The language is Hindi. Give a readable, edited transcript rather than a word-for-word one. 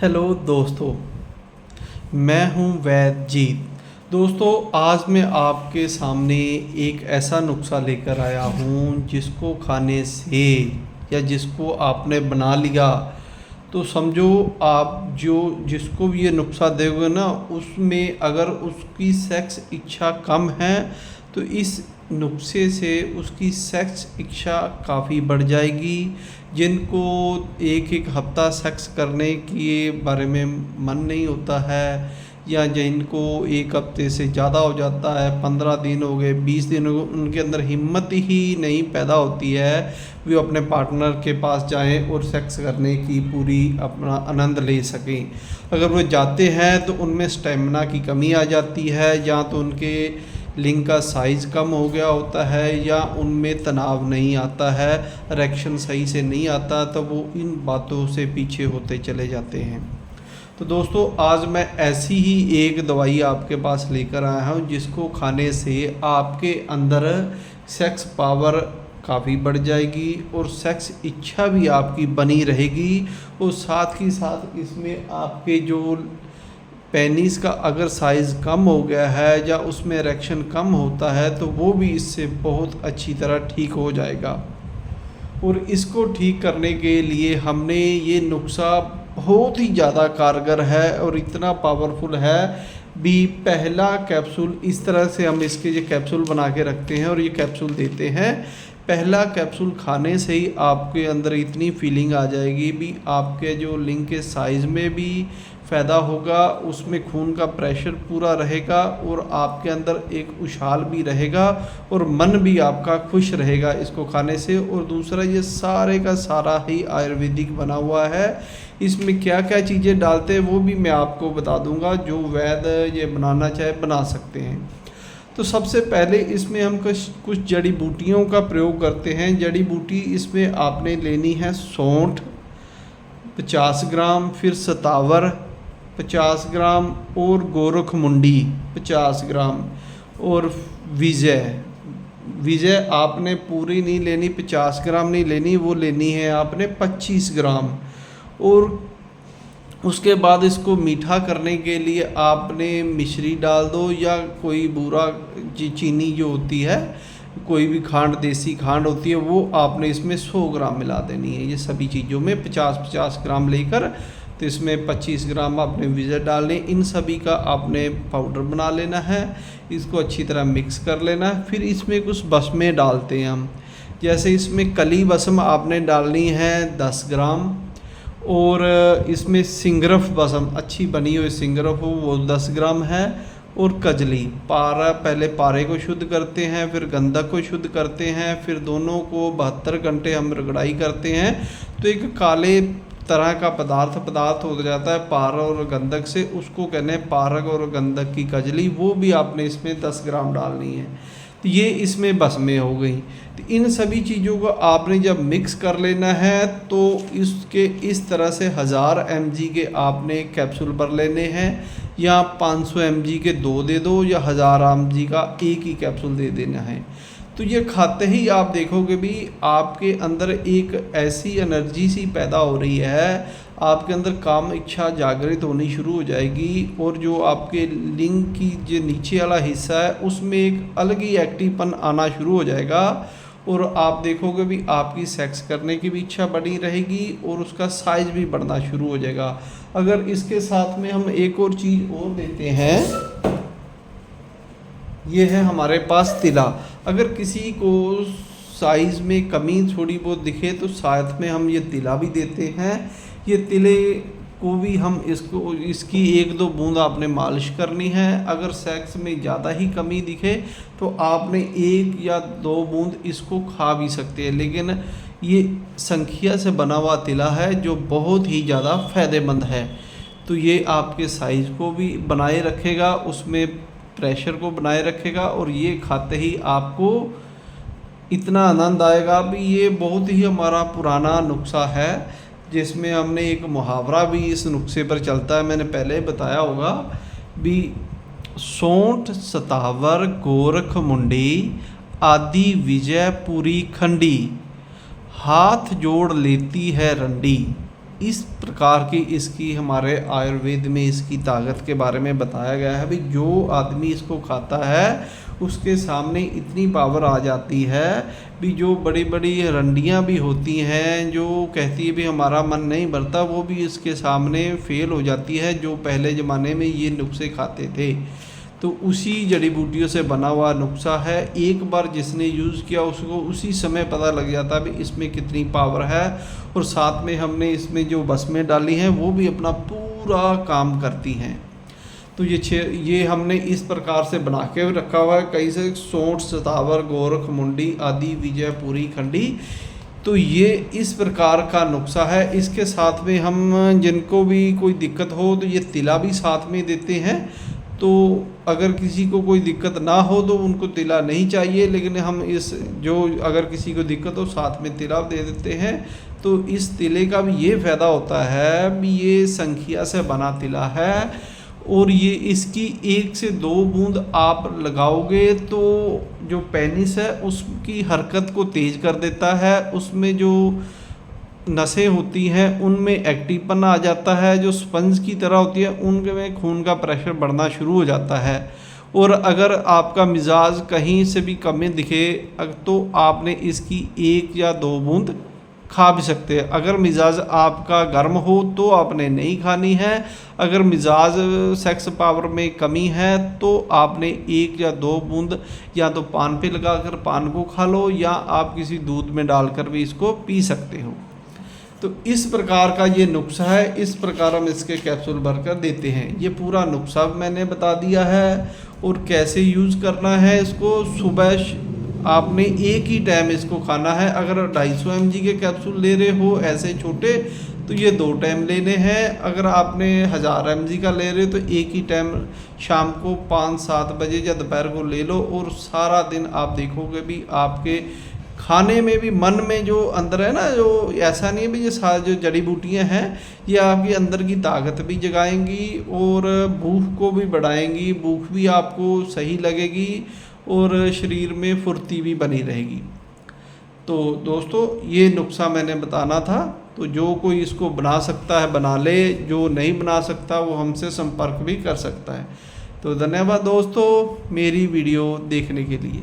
हेलो दोस्तों, मैं हूं वैदजीत। दोस्तों, आज मैं आपके सामने एक ऐसा नुस्खा लेकर आया हूं जिसको खाने से या जिसको आपने बना लिया तो समझो आप जो जिसको भी ये नुस्खा दोगे ना, उसमें अगर उसकी सेक्स इच्छा कम है तो इस नुस्खे से उसकी सेक्स इच्छा काफ़ी बढ़ जाएगी। जिनको एक एक हफ्ता सेक्स करने के बारे में मन नहीं होता है, या जिनको एक हफ्ते से ज़्यादा हो जाता है, 15 दिन हो गए, 20 दिन हो गए, उनके अंदर हिम्मत ही नहीं पैदा होती है वे अपने पार्टनर के पास जाएं और सेक्स करने की पूरी अपना आनंद ले सकें। अगर वो जाते हैं तो उनमें स्टेमिना की कमी आ जाती है, या तो उनके लिंग का साइज़ कम हो गया होता है, या उनमें तनाव नहीं आता है, इरेक्शन सही से नहीं आता, तो वो इन बातों से पीछे होते चले जाते हैं। तो दोस्तों, आज मैं ऐसी ही एक दवाई आपके पास लेकर आया हूँ जिसको खाने से आपके अंदर सेक्स पावर काफ़ी बढ़ जाएगी और सेक्स इच्छा भी आपकी बनी रहेगी। और साथ ही साथ इसमें आपके जो पेनिस का अगर साइज़ कम हो गया है या उसमें इरेक्शन कम होता है तो वो भी इससे बहुत अच्छी तरह ठीक हो जाएगा। और इसको ठीक करने के लिए हमने ये नुस्खा बहुत ही ज़्यादा कारगर है और इतना पावरफुल है भी। पहला कैप्सूल इस तरह से हम इसके ये कैप्सूल बना के रखते हैं और ये कैप्सूल देते हैं। पहला कैप्सूल खाने से ही आपके अंदर इतनी फीलिंग आ जाएगी भी, आपके जो लिंग के साइज़ में भी फ़ायदा होगा, उसमें खून का प्रेशर पूरा रहेगा और आपके अंदर एक उछाल भी रहेगा और मन भी आपका खुश रहेगा इसको खाने से। और दूसरा, ये सारे का सारा ही आयुर्वेदिक बना हुआ है। इसमें क्या क्या चीज़ें डालते हैं वो भी मैं आपको बता दूंगा, जो वैद्य ये बनाना चाहे बना सकते हैं। तो सबसे पहले इसमें हम कुछ जड़ी बूटियों का प्रयोग करते हैं। जड़ी बूटी इसमें आपने लेनी है सौंठ 50 ग्राम, फिर सतावर 50 ग्राम, और गोरखमुंडी 50 ग्राम, और विजय आपने पूरी नहीं लेनी, 50 ग्राम नहीं लेनी, वो लेनी है आपने 25 ग्राम। और उसके बाद इसको मीठा करने के लिए आपने मिश्री डाल दो, या कोई बूरा चीनी जो होती है, कोई भी खांड, देसी खांड होती है, वो आपने इसमें 100 ग्राम मिला देनी है। ये सभी चीज़ों में 50-50 ग्राम लेकर, तो इसमें 25 ग्राम आपने विजय डालने, इन सभी का आपने पाउडर बना लेना है। इसको अच्छी तरह मिक्स कर लेना है। फिर इसमें कुछ बसमें डालते हैं हम, जैसे इसमें कली बसम आपने डालनी है 10 ग्राम, और इसमें सिंगरफ बसम अच्छी बनी हुई सिंगरफ हो वो 10 ग्राम है, और कजली पारा, पहले पारे को शुद्ध करते हैं, फिर गंधक को शुद्ध करते हैं, फिर दोनों को 72 घंटे हम रगड़ाई करते हैं, तो एक काले तरह का पदार्थ हो जाता है पारा और गंधक से, उसको कहने हैं पारक और गंधक की कजली। वो भी आपने इसमें 10 ग्राम डालनी है। तो ये इसमें बसमें हो गई। तो इन सभी चीज़ों को आपने जब मिक्स कर लेना है तो इसके इस तरह से 1000 mg के आपने कैप्सूल भर लेने हैं, या 500 mg के 2 दे दो, या 1000 mg का एक ही कैप्सूल दे देना है। तो ये खाते ही आप देखोगे भी आपके अंदर एक ऐसी एनर्जी सी पैदा हो रही है, आपके अंदर काम इच्छा जागृत होनी शुरू हो जाएगी, और जो आपके लिंग की जो नीचे वाला हिस्सा है उसमें एक अलग ही एक्टिवपन आना शुरू हो जाएगा, और आप देखोगे भी आपकी सेक्स करने की भी इच्छा बनी रहेगी और उसका साइज़ भी बढ़ना शुरू हो जाएगा। अगर इसके साथ में हम एक और चीज़ और देते हैं, ये है हमारे पास तिला। अगर किसी को साइज़ में कमी थोड़ी बहुत दिखे तो साथ में हम ये तिला भी देते हैं। ये तिले को भी हम इसकी 1-2 बूंद आपने मालिश करनी है। अगर सेक्स में ज़्यादा ही कमी दिखे तो आपने 1 या 2 बूंद इसको खा भी सकते हैं, लेकिन ये संखिया से बना हुआ तिला है जो बहुत ही ज़्यादा फ़ायदेमंद है। तो ये आपके साइज़ को भी बनाए रखेगा, उसमें प्रेशर को बनाए रखेगा, और ये खाते ही आपको इतना आनंद आएगा भी। ये बहुत ही हमारा पुराना नुस्खा है जिसमें हमने एक मुहावरा भी इस नुस्खे पर चलता है, मैंने पहले बताया होगा भी, सौंठ सतावर गोरखमुंडी आदि विजयपुरी खंडी, हाथ जोड़ लेती है रंडी, इस प्रकार की इसकी हमारे आयुर्वेद में इसकी ताकत के बारे में बताया गया है। भाई जो आदमी इसको खाता है उसके सामने इतनी पावर आ जाती है भी, जो बड़ी बड़ी रंडियाँ भी होती हैं जो कहती है भी हमारा मन नहीं भरता, वो भी इसके सामने फेल हो जाती है। जो पहले ज़माने में ये नुस्खे खाते थे तो उसी जड़ी बूटियों से बना हुआ नुस्खा है। एक बार जिसने यूज़ किया उसको उसी समय पता लग जाता है भी इसमें कितनी पावर है, और साथ में हमने इसमें जो बसमें डाली हैं वो भी अपना पूरा काम करती हैं। तो ये हमने इस प्रकार से बना के रखा हुआ है। कई से सोंठ, सतावर, गोरख, मुंडी आदि, विजयपुरी, खंडी, तो ये इस प्रकार का नुस्खा है। इसके साथ में हम जिनको भी कोई दिक्कत हो तो ये तिला भी साथ में देते हैं। तो अगर किसी को कोई दिक्कत ना हो तो उनको तिला नहीं चाहिए, लेकिन हम इस जो अगर किसी को दिक्कत हो साथ में तिला दे देते हैं। तो इस तिले का भी ये फ़ायदा होता है भी ये संखिया से बना तिला है, और ये इसकी 1 से 2 बूंद आप लगाओगे तो जो पेनिस है उसकी हरकत को तेज़ कर देता है। उसमें जो नसें होती हैं उनमें एक्टिवपन आ जाता है, जो स्पंज की तरह होती है उनमें खून का प्रेशर बढ़ना शुरू हो जाता है। और अगर आपका मिजाज कहीं से भी कमी दिखे तो आपने इसकी 1 या 2 बूंद खा भी सकते हैं। अगर मिजाज आपका गर्म हो तो आपने नहीं खानी है। अगर मिजाज सेक्स पावर में कमी है तो आपने 1 या 2 बूंद या तो पान पे लगाकर पान को खा लो, या आप किसी दूध में डालकर भी इसको पी सकते हो। तो इस प्रकार का ये नुस्खा है, इस प्रकार हम इसके कैप्सूल भरकर देते हैं। ये पूरा नुस्खा मैंने बता दिया है, और कैसे यूज़ करना है इसको। सुबह आपने एक ही टाइम इसको खाना है। अगर 250 mg के कैप्सूल ले रहे हो ऐसे छोटे तो ये 2 टाइम लेने हैं। अगर आपने 1000 mg का ले रहे हो तो एक ही टाइम शाम को 5-7 बजे या दोपहर को ले लो, और सारा दिन आप देखोगे भी आपके खाने में भी, मन में जो अंदर है ना, जो ऐसा नहीं है भी ये सारी जो जड़ी बूटियाँ हैं ये आपके अंदर की ताकत भी जगाएंगी और भूख को भी बढ़ाएंगी। भूख भी आपको सही लगेगी और शरीर में फुर्ती भी बनी रहेगी। तो दोस्तों ये नुस्खा मैंने बताना था। तो जो कोई इसको बना सकता है बना ले, जो नहीं बना सकता वो हमसे संपर्क भी कर सकता है। तो धन्यवाद दोस्तों मेरी वीडियो देखने के लिए।